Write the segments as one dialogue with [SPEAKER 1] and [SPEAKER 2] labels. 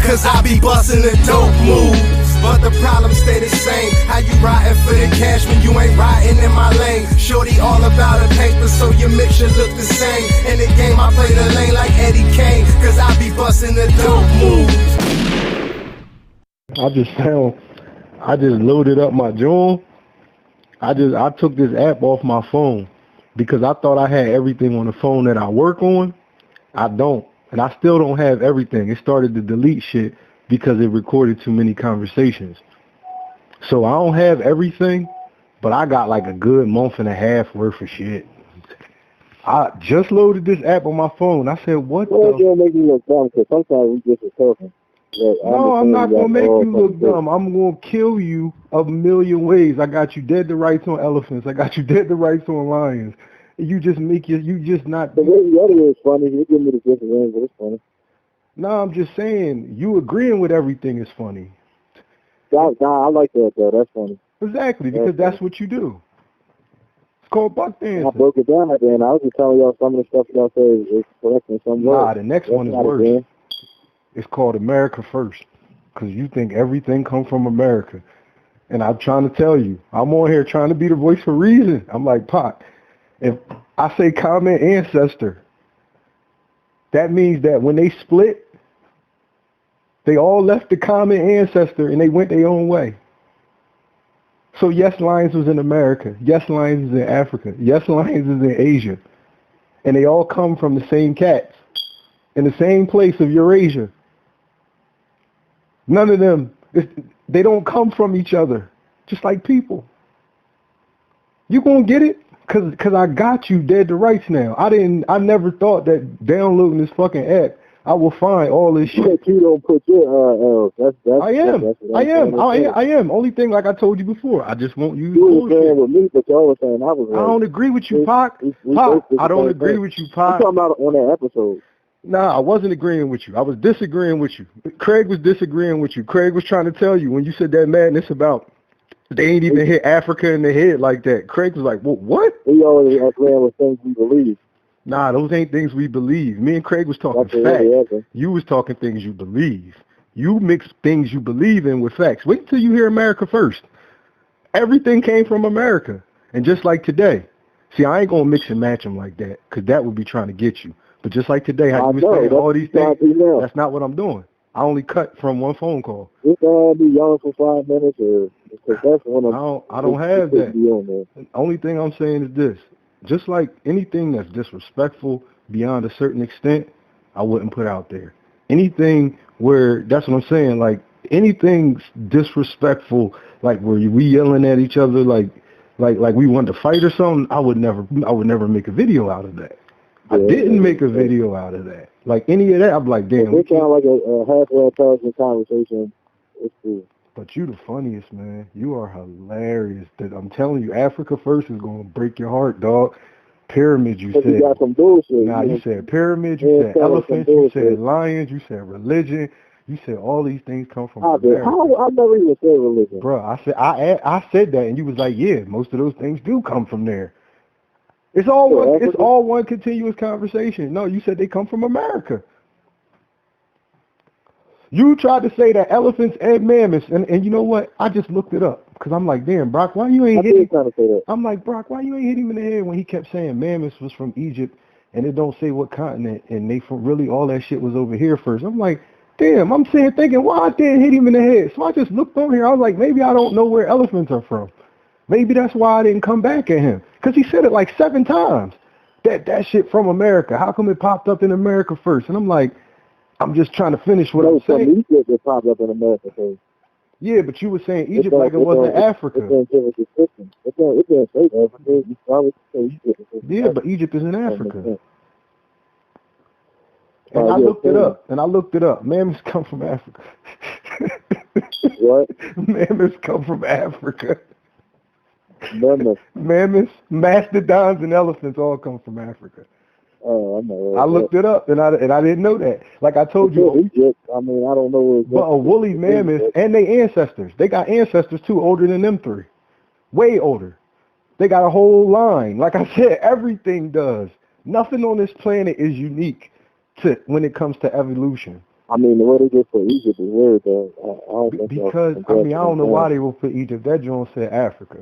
[SPEAKER 1] cause I be busting the dope moves. But the problem stay the same. How you riding for the cash when you ain't riding in my lane? Shorty all about the paper, so your mixture look the same. In the game I play the lane like Eddie Kane, cause I be busting the dope moves.
[SPEAKER 2] I just loaded up my joint. I took this app off my phone because I thought I had everything on the phone that I work on. I don't. And I still don't have everything. It started to delete shit because it recorded too many conversations. So I don't have everything, but I got like a good month and a half worth of shit. I just loaded this app on my phone. I said, what the?
[SPEAKER 3] It's gonna make you look dumb because sometimes we just talking.
[SPEAKER 2] No, I'm not going to make you look dumb. I'm going to kill you a million ways. I got you dead to rights on elephants. I got you dead to rights on lions. You just not...
[SPEAKER 3] The way the other is funny. You give me the different names, but it's funny.
[SPEAKER 2] No, I'm just saying, you agreeing with everything is funny.
[SPEAKER 3] I like that, though. That's funny.
[SPEAKER 2] Exactly, because that's what you do. It's called buck dancing.
[SPEAKER 3] I broke it down at the end. I was just telling y'all some of the stuff y'all say is correct and some words.
[SPEAKER 2] Nah, the next one is worse. It's called America First, because you think everything comes from America. And I'm trying to tell you, I'm on here trying to be the voice for reason. I'm like, Pac, if I say common ancestor, that means that when they split, they all left the common ancestor and they went their own way. So yes, lions was in America. Yes, lions is in Africa. Yes, lions is in Asia. And they all come from the same cats in the same place of Eurasia. None of them, they don't come from each other, just like people. You gonna get it? Cause I got you dead to rights now. I never thought that downloading this fucking app, I will find all this shit.
[SPEAKER 3] You don't put your
[SPEAKER 2] I am. Only thing, like I told you before, I just won't use bullshit.
[SPEAKER 3] You with me, but y'all were saying I was right.
[SPEAKER 2] I don't agree with you, Pac. I don't agree with you, Pac.
[SPEAKER 3] I'm talking about on that episode.
[SPEAKER 2] Nah, I wasn't agreeing with you. I was disagreeing with you. Craig was disagreeing with you. Craig was trying to tell you when you said that madness about they ain't even hit Africa in the head like that. Craig was like, well, what?
[SPEAKER 3] We always agreeing with things we believe.
[SPEAKER 2] Nah, those ain't things we believe. Me and Craig was talking facts. You was talking things you believe. You mix things you believe in with facts. Wait till you hear America First. Everything came from America. And just like today. See, I ain't going to mix and match them like that because that would be trying to get you. But just like today, how you were saying all these things, that's not what I'm doing. I only cut from one phone call.
[SPEAKER 3] It's going to be yelling for 5 minutes, because that's one of
[SPEAKER 2] I don't have that. The only thing I'm saying is this. Just like anything that's disrespectful beyond a certain extent, I wouldn't put out there. Anything where, that's what I'm saying, like anything disrespectful, like where we yelling at each other, like we want to fight or something, I would never make a video out of that. I didn't make a video out of that. Like any of that, I'm like, damn.
[SPEAKER 3] It sounds like a halfway intelligent conversation. It's cool.
[SPEAKER 2] But you the funniest, man. You are hilarious. I'm telling you, Africa First is going to break your heart, dog. Pyramids, you said.
[SPEAKER 3] You got some bullshit.
[SPEAKER 2] Nah, you said pyramids, you said elephants, you said lions, you said religion. You said all these things come from America.
[SPEAKER 3] I never even said religion.
[SPEAKER 2] Bro, I said that, and you was like, yeah, most of those things do come from there. It's all one continuous conversation. No, you said they come from America. You tried to say that elephants and mammoths, and you know what? I just looked it up because I'm like, damn, Brock, why you ain't hit him? I'm like, Brock, why you ain't hit him in the head when he kept saying mammoths was from Egypt and it don't say what continent, and they from really all that shit was over here first. I'm like, damn, I'm sitting thinking, why I didn't hit him in the head? So I just looked on here. I was like, maybe I don't know where elephants are from. Maybe that's why I didn't come back at him. Because he said it like 7 times. That shit from America. How come it popped up in America first? And I'm like, I'm just trying to finish what I'm saying.
[SPEAKER 3] Egypt it popped up in America first.
[SPEAKER 2] Yeah, but you were saying Egypt like it wasn't Africa.
[SPEAKER 3] It can't say Africa.
[SPEAKER 2] Yeah, but Egypt is in Africa. And I looked it up. Mammoths come from Africa.
[SPEAKER 3] What?
[SPEAKER 2] Mammoths come from Africa.
[SPEAKER 3] Mammoths,
[SPEAKER 2] mastodons, and elephants all come from Africa.
[SPEAKER 3] Oh, I know.
[SPEAKER 2] I looked it up, and I didn't know that. Like I told you.
[SPEAKER 3] Egypt, I mean, I don't know.
[SPEAKER 2] But a woolly mammoth, and they ancestors. They got ancestors, too, older than them 3. Way older. They got a whole line. Like I said, everything does. Nothing on this planet is unique to when it comes to evolution.
[SPEAKER 3] I mean, the way they did for Egypt is weird, though. I don't think
[SPEAKER 2] because, I mean, I don't know why they will put Egypt. That John said Africa.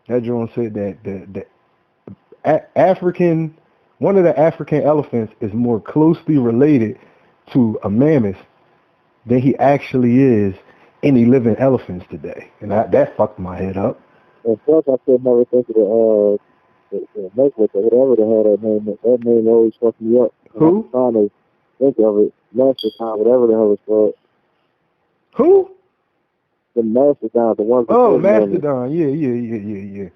[SPEAKER 2] That John said that African, one of the African elephants is more closely related to a mammoth than he actually is any living elephants today. And that fucked my head up.
[SPEAKER 3] And plus, I could never think of the necklace or whatever the hell that name is. That name always fucked me up.
[SPEAKER 2] Who?
[SPEAKER 3] I'm trying to think of it. Mastodon, whatever the hell it's called.
[SPEAKER 2] Who?
[SPEAKER 3] The Mastodon, the one.
[SPEAKER 2] Oh, Mastodon. Yeah.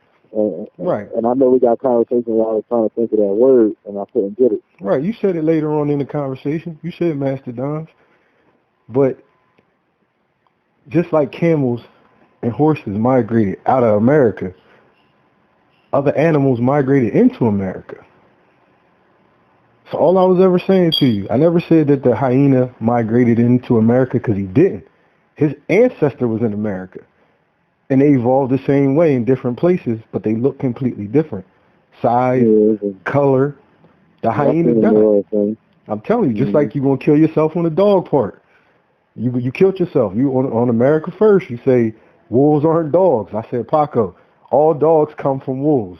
[SPEAKER 2] Right.
[SPEAKER 3] And I know we got conversations where I was trying to think of that word, and I couldn't get it.
[SPEAKER 2] Right. You said it later on in the conversation. You said mastodons. But just like camels and horses migrated out of America, other animals migrated into America. So all I was ever saying to you, I never said that the hyena migrated into America, because he didn't. His ancestor was in America. And they evolved the same way in different places, but they look completely different. Size, color. The hyena died. I'm telling you, just like you're going to kill yourself on the dog part. You killed yourself. You on America First, you say, wolves aren't dogs. I said, Paco, all dogs come from wolves.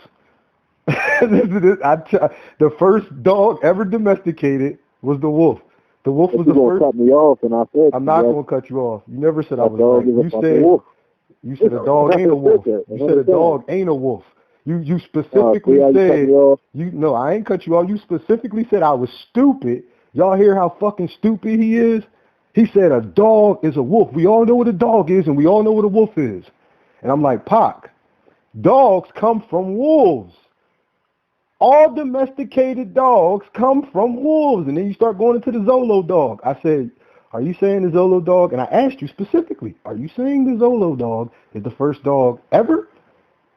[SPEAKER 2] The first dog ever domesticated was the wolf. The wolf was the first.
[SPEAKER 3] Cut me off, and I said,
[SPEAKER 2] I'm not going to cut you off. You never said I was right. You said a dog ain't a wolf. You said a dog ain't a wolf. You specifically said, no, I ain't cut you off. You specifically said I was stupid. Y'all hear how fucking stupid he is? He said a dog is a wolf. We all know what a dog is, and we all know what a wolf is. And I'm like, Pac, dogs come from wolves. All domesticated dogs come from wolves. And then you start going into the Zolo dog. I said, are you saying the Zolo dog? And I asked you specifically, are you saying the Zolo dog is the first dog ever?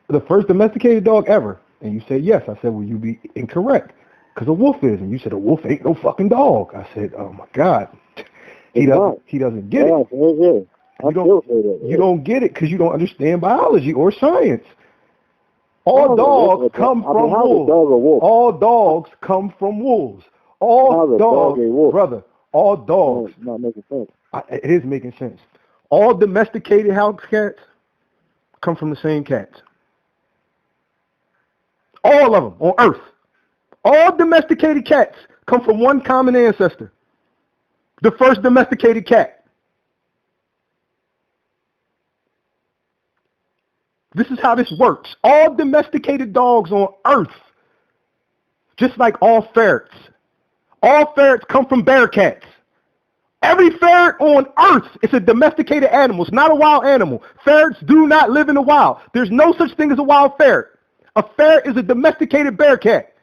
[SPEAKER 2] The first domesticated dog ever? And you said yes. I said, well, you be incorrect, because a wolf is. And you said a wolf ain't no fucking dog. I said, oh my God. He doesn't get it. You don't get it because you don't understand biology or science. All dogs come from wolves. All dogs come from wolves. All dogs, brother. All dogs.
[SPEAKER 3] It's not making sense.
[SPEAKER 2] It is making sense. All domesticated house cats come from the same cats. All of them on Earth. All domesticated cats come from one common ancestor. The first domesticated cat. This is how this works. All domesticated dogs on Earth, just like all ferrets. All ferrets come from bear cats. Every ferret on Earth is a domesticated animal. It's not a wild animal. Ferrets do not live in the wild. There's no such thing as a wild ferret. A ferret is a domesticated bear cat.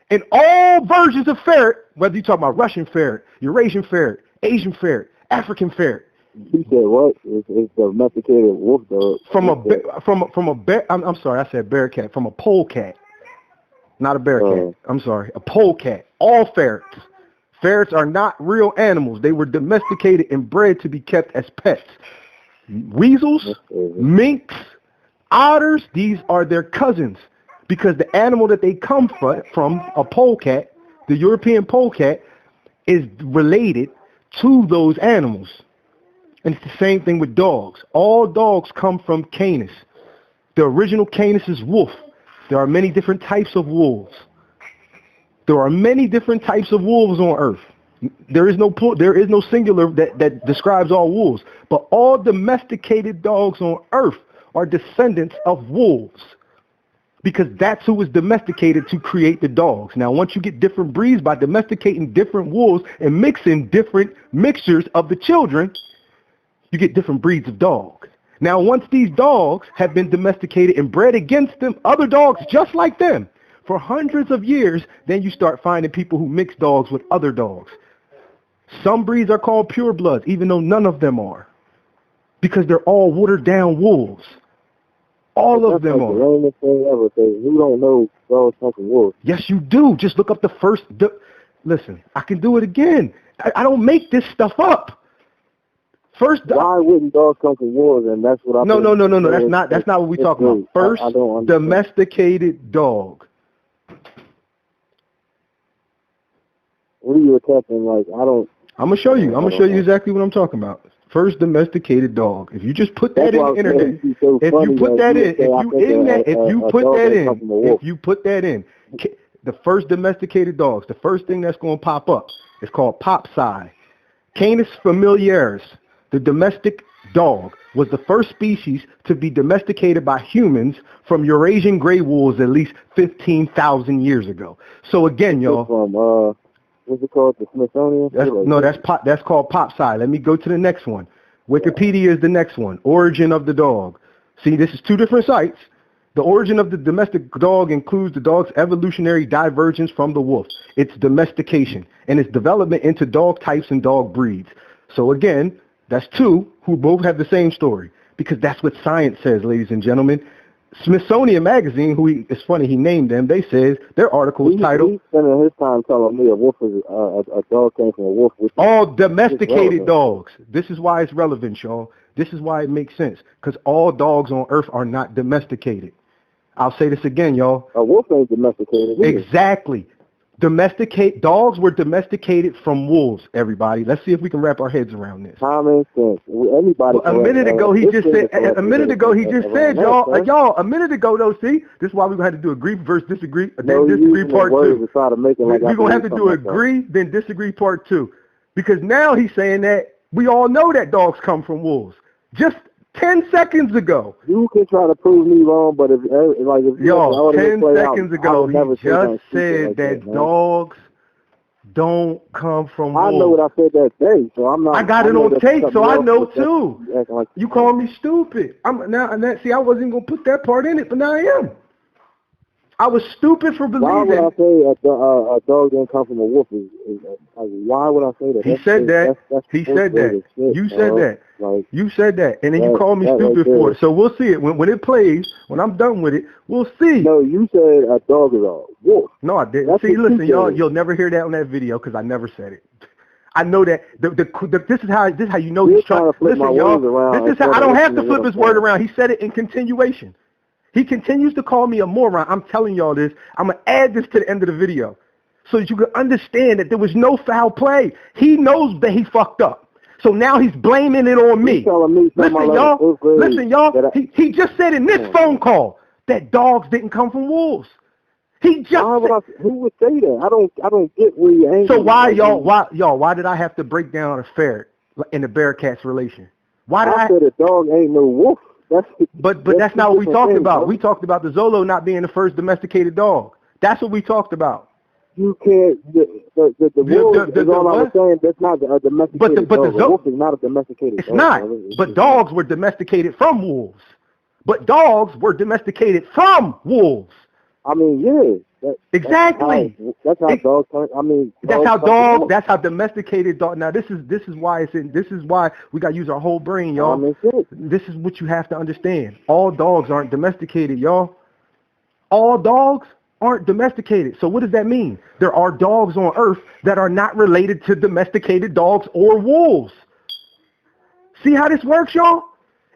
[SPEAKER 2] And all versions of ferret, whether you're talking about Russian ferret, Eurasian ferret, Asian ferret, African ferret.
[SPEAKER 3] You said what? It's a domesticated wolf dog.
[SPEAKER 2] From a bear. I'm sorry, I said bear cat. From a polecat, not a bear cat. I'm sorry, a polecat. All ferrets. Ferrets are not real animals. They were domesticated and bred to be kept as pets. Weasels, minks, otters. These are their cousins, because the animal that they come from, a polecat, the European polecat, is related to those animals. And it's the same thing with dogs. All dogs come from Canis. The original Canis is wolf. There are many different types of wolves. There are many different types of wolves on Earth. There is no singular that describes all wolves. But all domesticated dogs on Earth are descendants of wolves, because that's who was domesticated to create the dogs. Now, once you get different breeds by domesticating different wolves and mixing different mixtures of the children, you get different breeds of dog. Now, once these dogs have been domesticated and bred against them, other dogs just like them, for hundreds of years, then you start finding people who mix dogs with other dogs. Some breeds are called purebloods, even though none of them are, because they're all watered-down wolves. All of them are.
[SPEAKER 3] The lamest thing ever, because we don't know dogs come from wolves.
[SPEAKER 2] Yes, you do. Just look up the first. Listen, I can do it again. I don't make this stuff up. First,
[SPEAKER 3] why wouldn't dogs come from wolves? And that's what I.
[SPEAKER 2] No. That's not what we talking about. First, domesticated dog.
[SPEAKER 3] What are you attacking? Like,
[SPEAKER 2] I'm gonna show you. I'm gonna show you exactly what I'm talking about. First domesticated dog. If you just put that in the internet, if you put that in, if you put that in, the first domesticated dogs, the first thing that's gonna pop up is called PopSci. Canis familiaris, the domestic dog, was the first species to be domesticated by humans from Eurasian gray wolves at least 15,000 years ago. So again, y'all.
[SPEAKER 3] From what's it called? The Smithsonian?
[SPEAKER 2] That's called PopSci. Let me go to the next one. Wikipedia is the next one. Origin of the dog. See, this is two different sites. The origin of the domestic dog includes the dog's evolutionary divergence from the wolf, its domestication, and its development into dog types and dog breeds. So again, that's two who both have the same story, because that's what science says, ladies and gentlemen. Smithsonian Magazine, it's funny, he named them, they says their article is titled... He's
[SPEAKER 3] spending his time telling me a wolf is a dog came from a wolf.
[SPEAKER 2] All domesticated dogs. This is why it's relevant, y'all. This is why it makes sense, because all dogs on Earth are not domesticated. I'll say this again, y'all.
[SPEAKER 3] A wolf ain't domesticated.
[SPEAKER 2] Exactly. Dogs were domesticated from wolves, everybody. Let's see if we can wrap our heads around this.
[SPEAKER 3] Common sense. Anybody.
[SPEAKER 2] A minute ago, he just said, y'all, a minute ago, though, see, this is why we're going to have to do agree versus disagree, then disagree part two. We're going to have to do agree, then disagree part two. Because now he's saying that we all know that dogs come from wolves. Just 10 seconds ago.
[SPEAKER 3] You can try to prove me wrong, but if
[SPEAKER 2] 10 seconds ago, he just said that dogs don't come from wolves.
[SPEAKER 3] I know what I said that day, so I'm not.
[SPEAKER 2] I got it on tape, so I know too. You call me stupid. See, I wasn't gonna put that part in it, but now I am. I was stupid for believing.
[SPEAKER 3] Why would I say a dog didn't come from a wolf? Why would I say that?
[SPEAKER 2] He said that. He said that. You said that. You said that. And then you called me stupid for it. So we'll see it. When it plays, when I'm done with it, we'll see.
[SPEAKER 3] No, you said a dog is a wolf.
[SPEAKER 2] No, I didn't. See, listen, y'all, you'll never hear that on that video because I never said it. I know that this is how you know he's trying to flip my words around. This is how I don't have to flip his word around. He said it in continuation. He continues to call me a moron. I'm telling y'all this. I'm going to add this to the end of the video so that you can understand that there was no foul play. He knows that he fucked up. So now he's blaming it on me. Listen, y'all. He just said in this phone call that dogs didn't come from wolves. He just
[SPEAKER 3] who would say that? I don't get where you're angry.
[SPEAKER 2] So why did I have to break down a ferret in the bear-cat's relation?
[SPEAKER 3] I said a dog ain't no wolf.
[SPEAKER 2] But that's not what we talked about. Bro. We talked about the Zolo not being the first domesticated dog. That's what we talked about.
[SPEAKER 3] You can't. The wolf is all I was saying. That's not a domesticated dog. The wolf is not a domesticated dog.
[SPEAKER 2] It's not. But dogs were domesticated from wolves. I
[SPEAKER 3] mean, yeah.
[SPEAKER 2] Exactly.
[SPEAKER 3] That's how dogs.
[SPEAKER 2] That's how domesticated dog. Now this is why we got to use our whole brain, y'all. This is what you have to understand. All dogs aren't domesticated, y'all. All dogs aren't domesticated. So what does that mean? There are dogs on Earth that are not related to domesticated dogs or wolves. See how this works, y'all?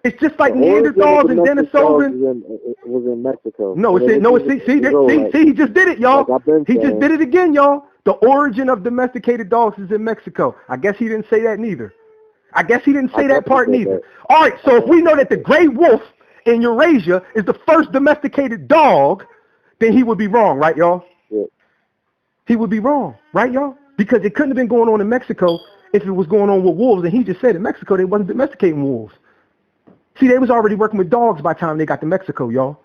[SPEAKER 2] It's just like Neanderthals and Denisovans.
[SPEAKER 3] Was in Mexico.
[SPEAKER 2] See, he just did it, y'all. He just did it again, y'all. The origin of domesticated dogs is in Mexico. I guess he didn't say that neither. I guess he didn't say that part neither. All right, so if we know that the gray wolf in Eurasia is the first domesticated dog, then he would be wrong, right, y'all?
[SPEAKER 3] Yeah.
[SPEAKER 2] He would be wrong, right, y'all? Because it couldn't have been going on in Mexico if it was going on with wolves, and he just said in Mexico they wasn't domesticating wolves. See, they was already working with dogs by the time they got to Mexico, y'all.